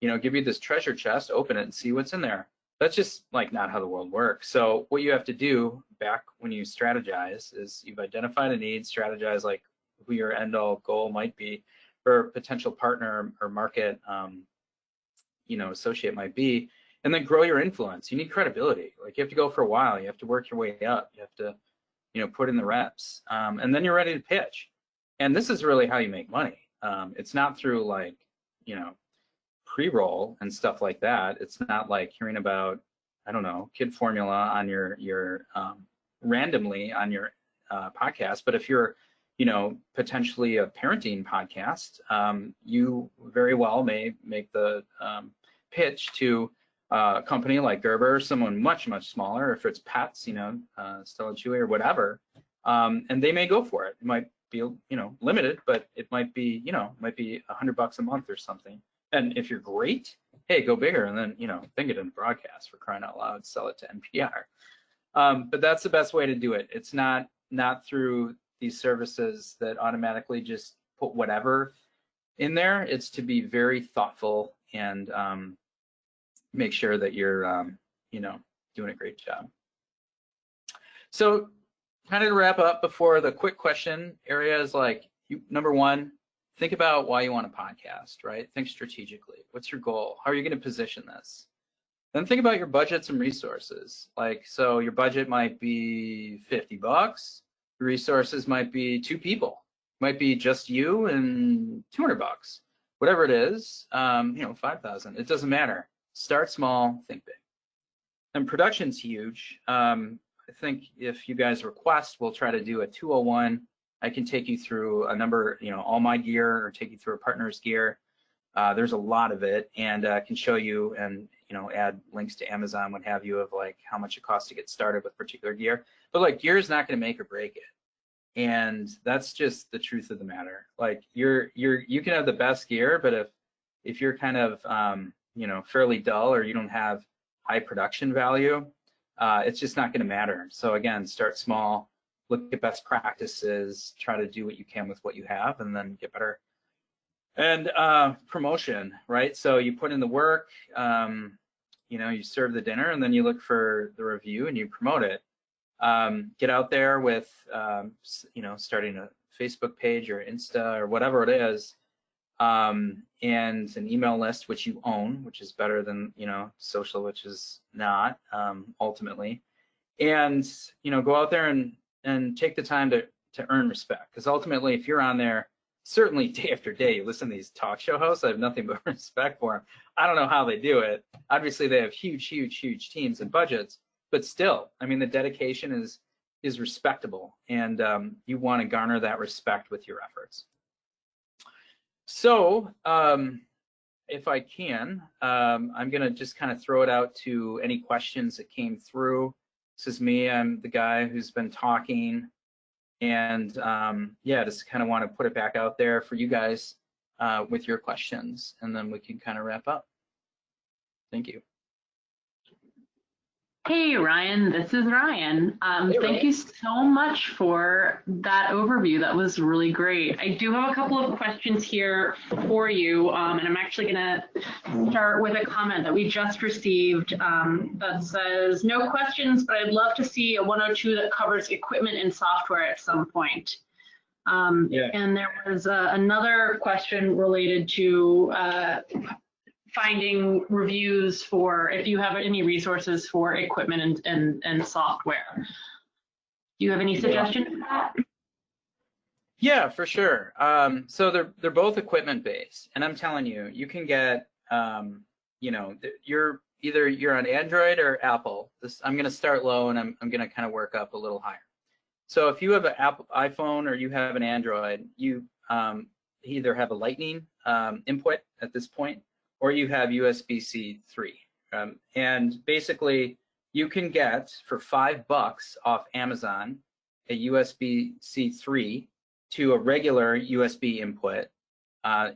give you this treasure chest, open it and see what's in there. That's just like not how the world works. So what you have to do back when you strategize is you've identified a need, strategize like who your end all goal might be, or potential partner or market, associate might be, and then grow your influence. You need credibility. Like you have to go for a while. You have to work your way up. You have to, put in the reps, and then you're ready to pitch. And this is really how you make money. It's not through like, pre-roll and stuff like that. It's not like hearing about, I don't know, kid formula on your randomly on your podcast. But if you're, potentially a parenting podcast, you very well may make the pitch to a company like Gerber, someone much, much smaller, if it's pets, Stella Chewy or whatever, and they may go for it. It might be, limited, but it might be, might be $100 a month or something. And if you're great, hey, go bigger and then, think it in broadcast, for crying out loud, sell it to NPR. But that's the best way to do it. It's not through these services that automatically just put whatever in there. It's to be very thoughtful and make sure that you're, doing a great job. So kind of to wrap up before the quick question area is like, number one, think about why you want a podcast, right? Think strategically. What's your goal? How are you going to position this? Then think about your budgets and resources. Like, so your budget might be $50. Your resources might be 2 people. Might be just you and $200. Whatever it is, 5,000. It doesn't matter. Start small, think big. And production's huge. I think if you guys request, we'll try to do a 201. I can take you through a number, all my gear, or take you through a partner's gear. There's a lot of it, and I can show you and add links to Amazon, what have you, of like how much it costs to get started with particular gear. But like gear is not going to make or break it, and that's just the truth of the matter. Like you can have the best gear, but if you're kind of fairly dull, or you don't have high production value, it's just not going to matter. So again, start small. Look at best practices, try to do what you can with what you have, and then get better. And promotion, right? So you put in the work, you serve the dinner, and then you look for the review and you promote it. Get out there with, starting a Facebook page or Insta or whatever it is, and an email list, which you own, which is better than, social, which is not, ultimately. And, go out there and take the time to earn respect, because ultimately if you're on there certainly day after day, you listen to these talk show hosts, I have nothing but respect for them. I don't know how they do it. Obviously, they have huge, huge, huge teams and budgets, but still, I mean, the dedication is respectable, and you want to garner that respect with your efforts. So, if I can, I'm going to just kind of throw it out to any questions that came through. This is me. I'm the guy who's been talking. And yeah, just kind of want to put it back out there for you guys with your questions, and then we can kind of wrap up. Thank you. Hey, Ryan, this is Ryan. Hey, thank Ryan. you so much for that overview. That was really great. I do have a couple of questions here for you, and I'm actually going to start with a comment that we just received that says, no questions, but I'd love to see a 102 that covers equipment and software at some point. Yeah. And there was another question related to finding reviews for if you have any resources for equipment and software. Do you have any suggestions for that? Yeah, for sure. So they're both equipment based, and I'm telling you, you can get you know, you're on Android or Apple. I'm going to start low, and I'm going to kind of work up a little higher. So if you have an Apple iPhone or you have an Android, you either have a Lightning input at this point, or you have USB-C 3. And basically, you can get for $5 off Amazon a USB-C 3 to a regular USB input,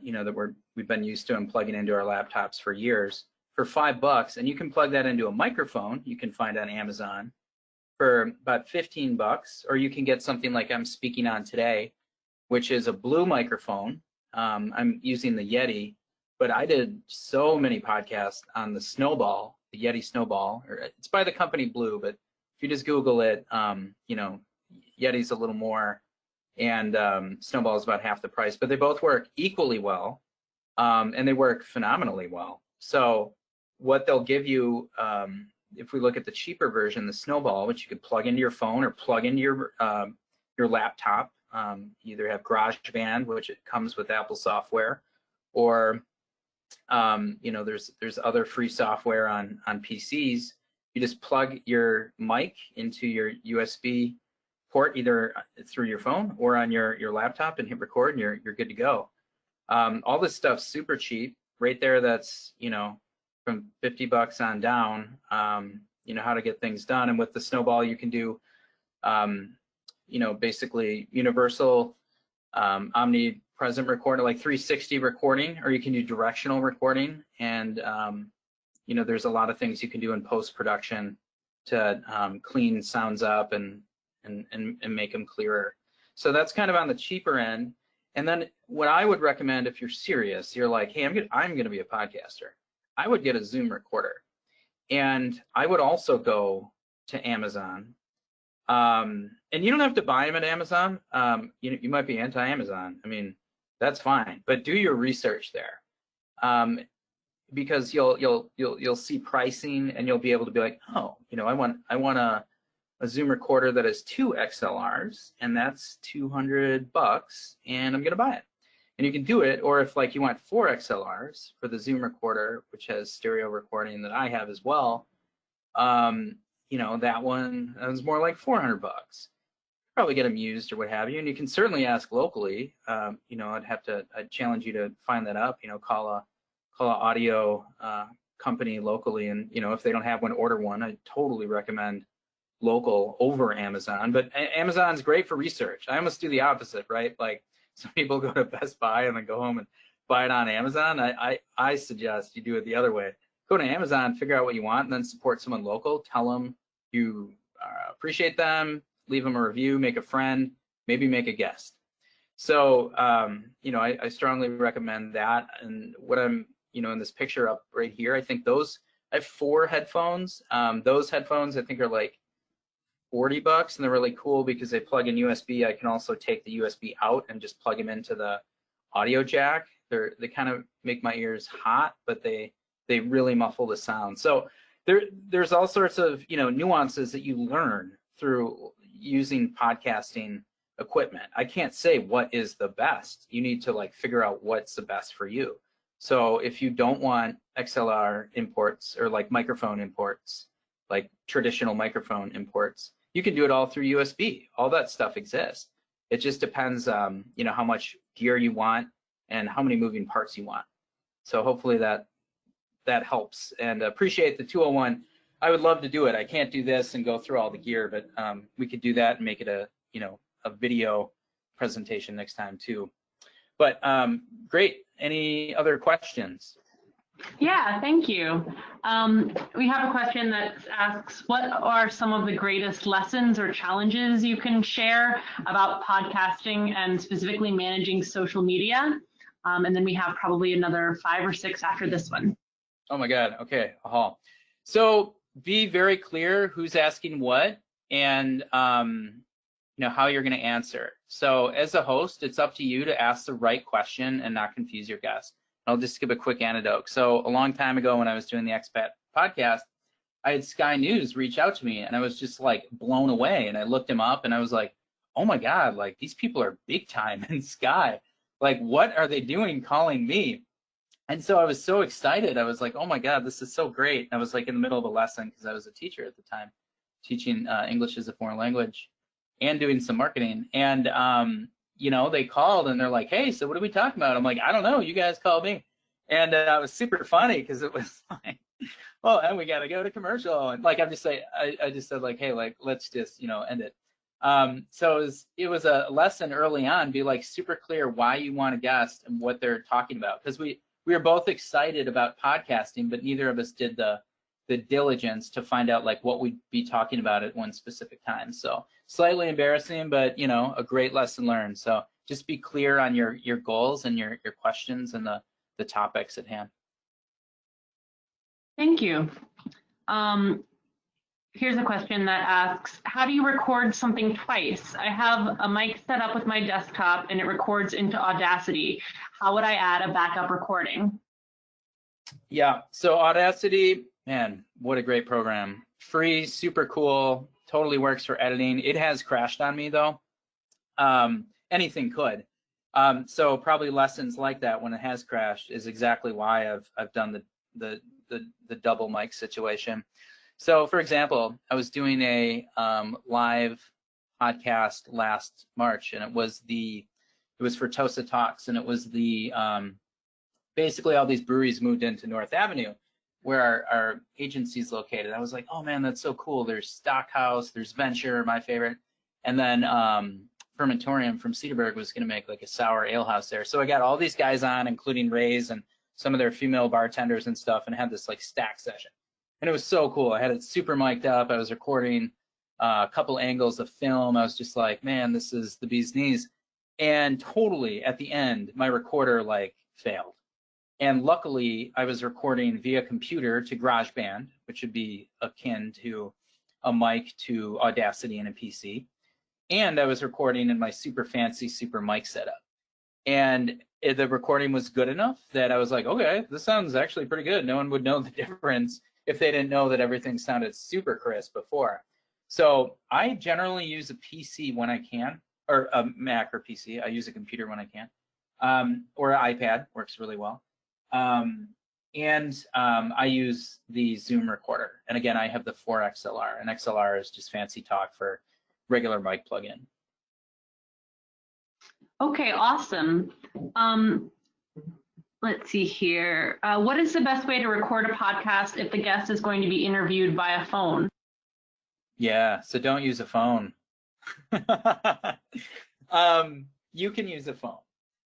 you know, that we've been used to and plugging into our laptops for years for $5, and you can plug that into a microphone you can find on Amazon for about $15, or you can get something like I'm speaking on today, which is a blue microphone. I'm using the Yeti, but I did so many podcasts on the Snowball, the Yeti Snowball, or it's by the company Blue, but if you just Google it, you know, Yeti's a little more, and Snowball is about half the price, but they both work equally well, and they work phenomenally well. So what they'll give you, if we look at the cheaper version, the Snowball, which you could plug into your phone or plug into your laptop, you either have GarageBand, which it comes with Apple software, or you know, there's other free software on PCs. You just plug your mic into your USB port, either through your phone or on your laptop, and hit record, and you're good to go. All this stuff's super cheap, right there. That's, you know, from $50 on down. You know how to get things done, and with the Snowball, you can do, you know, basically universal omnipresent recording, like 360 recording, or you can do directional recording. And you know, there's a lot of things you can do in post-production to clean sounds up and make them clearer. So that's kind of on the cheaper end. And then what I would recommend, if you're serious, you're like, hey, I'm gonna be a podcaster, I would get a Zoom recorder. And I would also go to Amazon. And you don't have to buy them at Amazon. You might be anti-Amazon. I mean, that's fine, but do your research there, because you'll see pricing, and you'll be able to be like, oh, you know, I want a Zoom recorder that has 2 XLRs, and that's $200, and I'm gonna buy it. And you can do it, or if like you want 4 XLRs for the Zoom recorder, which has stereo recording that I have as well, you know, that one is more like $400. Probably get them used or what have you, and you can certainly ask locally. You know, I'd challenge you to find that up. You know, call a audio company locally, and you know, if they don't have one, order one. I totally recommend local over Amazon, but Amazon's great for research. I almost do the opposite, right? Like some people go to Best Buy and then go home and buy it on Amazon. I suggest you do it the other way. Go to Amazon, figure out what you want, and then support someone local. Tell them you appreciate them, leave them a review, make a friend, maybe make a guest. So, you know, I strongly recommend that. And what I'm, you know, in this picture up right here, I think I have 4 headphones. Those headphones I think are like $40, and they're really cool because they plug in USB. I can also take the USB out and just plug them into the audio jack. They kind of make my ears hot, but they really muffle the sound. So there's all sorts of, you know, nuances that you learn through using podcasting equipment. I can't say what is the best. You need to like figure out what's the best for you. So if you don't want XLR imports or like microphone imports, like traditional microphone imports, you can do it all through USB. All that stuff exists. It just depends, you know, how much gear you want and how many moving parts you want. So hopefully that helps, and appreciate the 201. I would love to do it. I can't do this and go through all the gear, but we could do that and make it a, you know, a video presentation next time too. But great. Any other questions? Yeah, thank you. We have a question that asks, what are some of the greatest lessons or challenges you can share about podcasting and specifically managing social media? And then we have probably another 5 or 6 after this one. Oh my God. Okay. So be very clear who's asking what, and you know, how you're going to answer. So as a host, it's up to you to ask the right question and not confuse your guest. I'll just give a quick anecdote. So a long time ago when I was doing the Expat podcast, I had Sky News reach out to me, and I was just like blown away. And I looked him up and I was like, oh my God, like these people are big time in Sky. Like, what are they doing calling me? And so I was so excited. I was like, oh my God, this is so great. I was like in the middle of a lesson because I was a teacher at the time, teaching English as a foreign language and doing some marketing. And, you know, they called and they're like, hey, so what are we talking about? I'm like, I don't know. You guys called me. And it was super funny because it was like, well, and we got to go to commercial. And like, I just said like, hey, like, let's just, you know, end it. So it was a lesson early on, be like super clear why you want a guest and what they're talking about. Because we were both excited about podcasting, but neither of us did the diligence to find out like what we'd be talking about at one specific time. So slightly embarrassing, but you know, a great lesson learned. So just be clear on your goals and your questions and the topics at hand. Thank you. Here's a question that asks, how do you record something twice? I have a mic set up with my desktop and it records into Audacity. How would I add a backup recording? Yeah, so Audacity, man, what a great program. Free, super cool, totally works for editing. It has crashed on me though. Anything could. So probably lessons like that when it has crashed is exactly why I've done the double mic situation. So for example, I was doing a live podcast last March, and it was for Tosa Talks, and it was the basically all these breweries moved into North Avenue where our agency is located. I was like, oh man, that's so cool. There's Stockhouse, there's Venture, my favorite, and then Fermentorium from Cedarburg was going to make like a sour ale house there. So I got all these guys on, including Ray's and some of their female bartenders and stuff, and had this like stack session. And it was so cool. I had it super mic'd up. I was recording a couple angles of film. I was just like, man, this is the bee's knees. And totally at the end, my recorder like failed. And luckily, I was recording via computer to GarageBand, which would be akin to a mic to Audacity and a PC. And I was recording in my super fancy super mic setup. And the recording was good enough that I was like, okay, this sounds actually pretty good. No one would know the difference if they didn't know that everything sounded super crisp before. So I generally use a PC when I can, or a Mac or PC. I use a computer when I can, or an iPad, works really well. I use the Zoom recorder. And again, I have the 4XLR, and XLR is just fancy talk for regular mic plug-in. Okay, awesome. Let's see here. What is the best way to record a podcast if the guest is going to be interviewed via phone? Yeah, so don't use a phone. You can use a phone.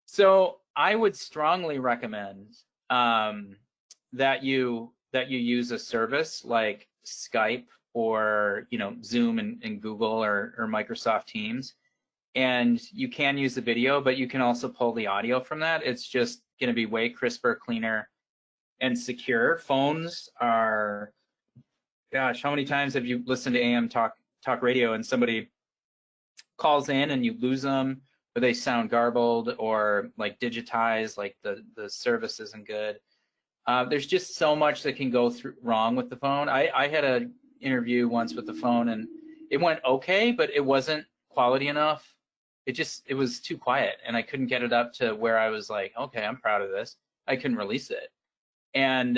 So I would strongly recommend that you use a service like Skype or Zoom and Google or Microsoft Teams. And you can use the video, but you can also pull the audio from that. It's just going to be way crisper, cleaner, and secure. Phones are, gosh, how many times have you listened to AM talk radio and somebody calls in and you lose them, or they sound garbled or like digitized, like the service isn't good. There's just so much that can go wrong with the phone. I had an interview once with the phone and it went okay, but it wasn't quality enough it was too quiet, and I couldn't get it up to where I was like, okay, I'm proud of this. I couldn't release it. And,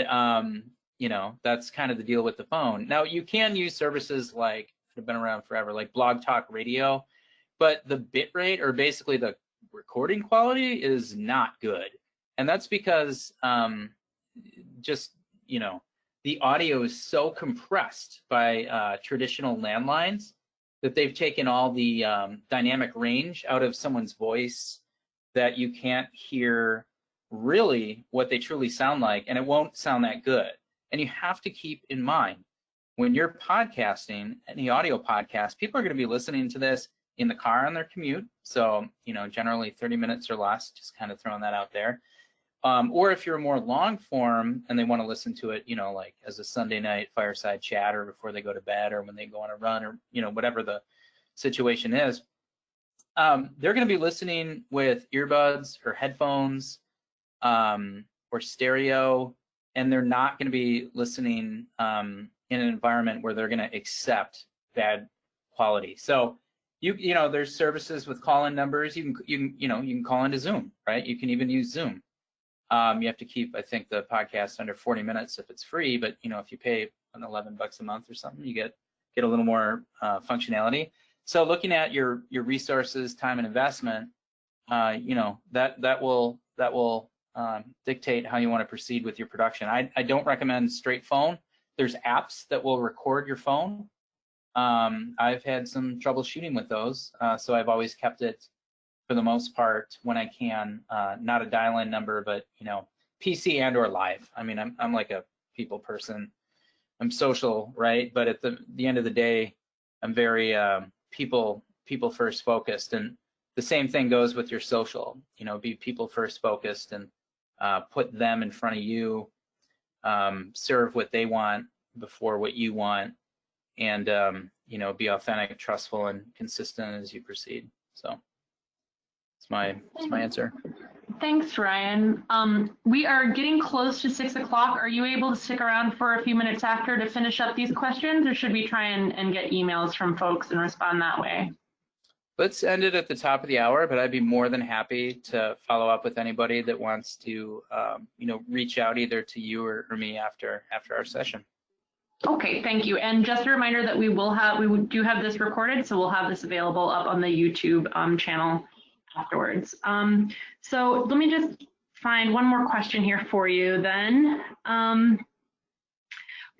you know, that's kind of the deal with the phone. Now, you can use services like, that have been around forever, like Blog Talk Radio, but the bit rate, or basically the recording quality, is not good. And that's because just, you know, the audio is so compressed by traditional landlines that they've taken all the dynamic range out of someone's voice, that you can't hear really what they truly sound like, and it won't sound that good. And you have to keep in mind, when you're podcasting, any audio podcast, people are going to be listening to this in the car on their commute. So, you know, generally 30 minutes or less, just kind of throwing that out there. Or if you're more long form and they want to listen to it, you know, like as a Sunday night fireside chat, or before they go to bed, or when they go on a run, or, you know, whatever the situation is, they're going to be listening with earbuds or headphones, or stereo, and they're not going to be listening in an environment where they're going to accept bad quality. So you know, there's services with call-in numbers. You can call into Zoom, right? You can even use Zoom. You have to keep, I think, the podcast under 40 minutes if it's free, but you know, if you pay $11 a month or something, you get a little more functionality. So looking at your resources, time, and investment, you know, that will dictate how you want to proceed with your production. I don't recommend straight phone. There's apps that will record your phone. I've had some trouble shooting with those, so I've always kept it, for the most part, when I can, not a dial-in number, but, you know, PC and or live. I mean, I'm like a people person. I'm social, right? But at the end of the day, I'm very people first focused, and the same thing goes with your social. You know, be people first focused, and put them in front of you, serve what they want before what you want, and you know, be authentic, trustful, and consistent as you proceed. So it's my answer. Thanks, Ryan. We are getting close to 6 o'clock. Are you able to stick around for a few minutes after to finish up these questions, or should we try and get emails from folks and respond that way? Let's end it at the top of the hour, but I'd be more than happy to follow up with anybody that wants to, you know, reach out either to you or me after our session. Okay, thank you. And just a reminder that we do have this recorded, so we'll have this available up on the YouTube channel afterwards. So let me just find one more question here for you then.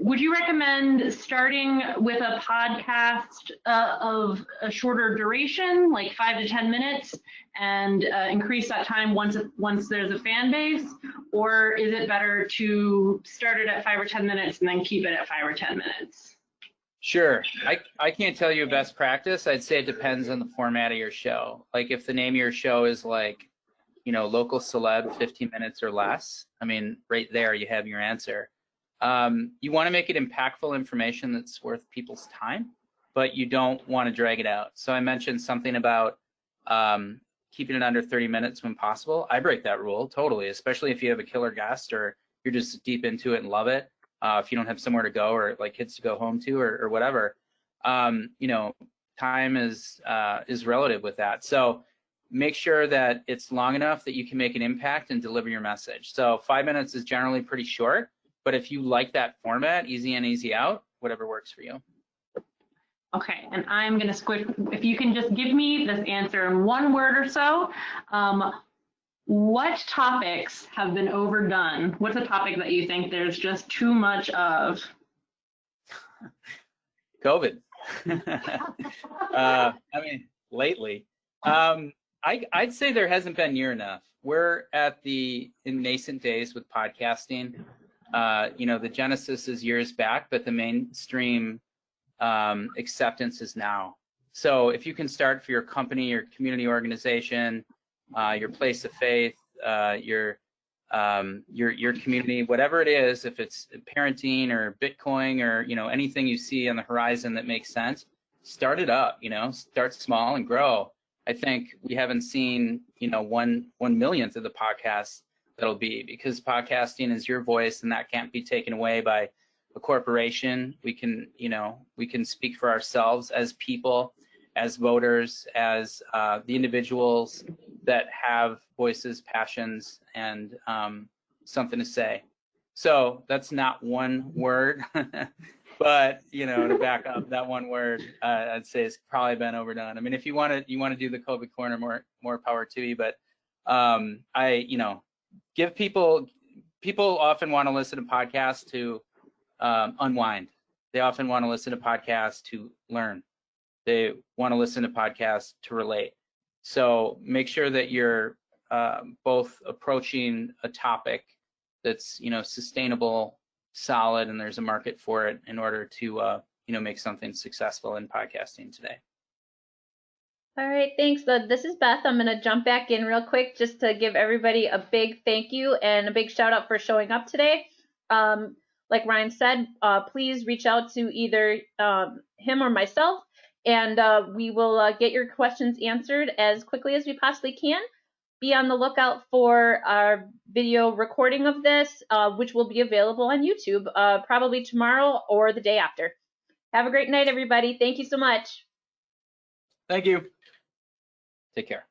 Would you recommend starting with a podcast of a shorter duration, like 5 to 10 minutes, and increase that time once there's a fan base? Or is it better to start it at 5 or 10 minutes and then keep it at 5 or 10 minutes? Sure. I can't tell you a best practice. I'd say it depends on the format of your show. Like if the name of your show is like, you know, local celeb, 15 minutes or less, I mean, right there you have your answer. You want to make it impactful information that's worth people's time, but you don't want to drag it out. So I mentioned something about keeping it under 30 minutes when possible. I break that rule totally, especially if you have a killer guest or you're just deep into it and love it. If you don't have somewhere to go or like kids to go home to or whatever, you know, time is relative with that. So make sure that it's long enough that you can make an impact and deliver your message. So 5 minutes is generally pretty short. But if you like that format, easy in, easy out, whatever works for you. Okay, and I'm going to squish, if you can just give me this answer in one word or so. What topics have been overdone? What's a topic that you think there's just too much of? COVID. I mean, lately. I'd say there hasn't been near enough. We're in nascent days with podcasting. You know, the genesis is years back, but the mainstream acceptance is now. So if you can start for your company, your community organization, your place of faith, your community, whatever it is, if it's parenting or Bitcoin or, you know, anything you see on the horizon that makes sense, start it up, you know, start small and grow. I think we haven't seen, you know, 1/1,000,000th of the podcasts that'll be, because podcasting is your voice and that can't be taken away by a corporation. We can, you know, we can speak for ourselves as people, as voters, as the individuals that have voices, passions, and something to say. So that's not one word, but to back up that one word, I'd say it's probably been overdone. I mean, if you want to do the COVID corner, more power to you. But give people often want to listen to podcasts to unwind. They often want to listen to podcasts to learn. They want to listen to podcasts to relate. So make sure that you're both approaching a topic that's sustainable, solid, and there's a market for it in order to make something successful in podcasting today. All right, thanks. This is Beth. I'm going to jump back in real quick just to give everybody a big thank you and a big shout out for showing up today. Like Ryan said, please reach out to either him or myself, and we will get your questions answered as quickly as we possibly can. Be on the lookout for our video recording of this, which will be available on YouTube probably tomorrow or the day after. Have a great night, everybody. Thank you so much. Thank you. Take care.